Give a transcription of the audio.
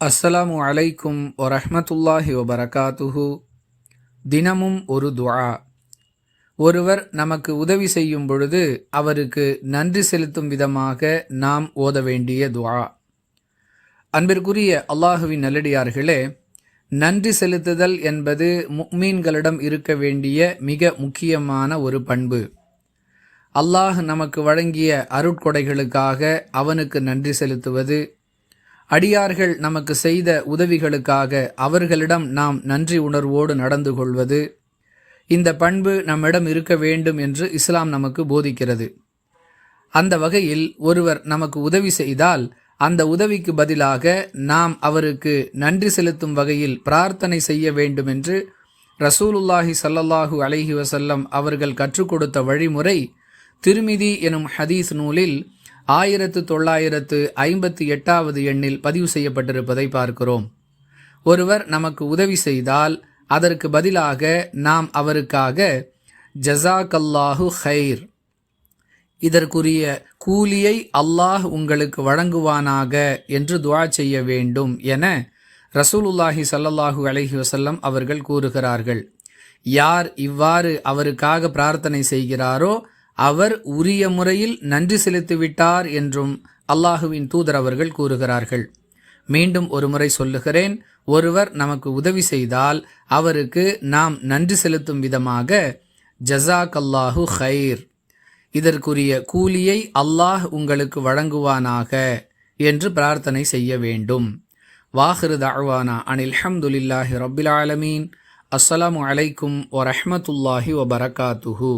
அஸ்ஸலாமு அலைக்கும் வரஹ்மத்துல்லாஹி வபரகாத்துஹு. தினமும் ஒரு துஆ. ஒருவர் நமக்கு உதவி செய்யும் பொழுது அவருக்கு நன்றி செலுத்தும் விதமாக நாம் ஓத வேண்டிய துஆ. அன்பிற்குரிய அல்லாஹுவின் நல்லடியார்களே, நன்றி செலுத்துதல் என்பது முஃமின்களிடம் இருக்க வேண்டிய மிக முக்கியமான ஒரு பண்பு. அல்லாஹ் நமக்கு வழங்கிய அருட்கொடைகளுக்காக அவனுக்கு நன்றி செலுத்துவது, அடியார்கள் நமக்கு செய்த உதவிகளுக்காக அவர்களிடம் நாம் நன்றி உணர்வோடு நடந்து கொள்வது, இந்த பண்பு நம்மிடம் இருக்க வேண்டும் என்று இஸ்லாம் நமக்கு போதிக்கிறது. அந்த வகையில் ஒருவர் நமக்கு உதவி செய்தால் அந்த உதவிக்கு பதிலாக நாம் அவருக்கு நன்றி செலுத்தும் வகையில் பிரார்த்தனை செய்ய வேண்டும் என்று ரசூலுல்லாஹி ஸல்லல்லாஹு அலைஹி வஸல்லம் அவர்கள் கற்றுக் கொடுத்த வழிமுறை திருமிதி எனும் ஹதீஸ் நூலில் 1958வது எண்ணில் பதிவு செய்யப்பட்டிருப்பதை பார்க்கிறோம். ஒருவர் நமக்கு உதவி செய்தால் அதற்கு பதிலாக நாம் அவருக்காக ஜஸாக்கல்லாஹு ஹைர், இதற்குரிய கூலியை அல்லாஹ் உங்களுக்கு வழங்குவானாக என்று துஆ செய்ய வேண்டும் என ரசூலுல்லாஹி ஸல்லல்லாஹு அலைஹி வஸல்லம் அவர்கள் கூறுகிறார்கள். யார் இவ்வாறு அவருக்காக பிரார்த்தனை செய்கிறாரோ அவர் உரிய முறையில் நன்றி செலுத்திவிட்டார் என்றும் அல்லாஹுவின் தூதர் அவர்கள் கூறுகிறார்கள். மீண்டும் ஒரு முறை சொல்லுகிறேன், ஒருவர் நமக்கு உதவி செய்தால் அவருக்கு நாம் நன்றி செலுத்தும் விதமாக ஜஸாக்கல்லாஹு ஹைர், இதற்குரிய கூலியை அல்லாஹ் உங்களுக்கு வழங்குவானாக என்று பிரார்த்தனை செய்ய வேண்டும். வாஹிரு தஅவானா அனில் ஹம்துலில்லாஹி ரப்பில் ஆலமீன். அஸ்ஸலாமு அலைக்கும் வரஹ்மத்துல்லாஹி வபரகாத்துஹு.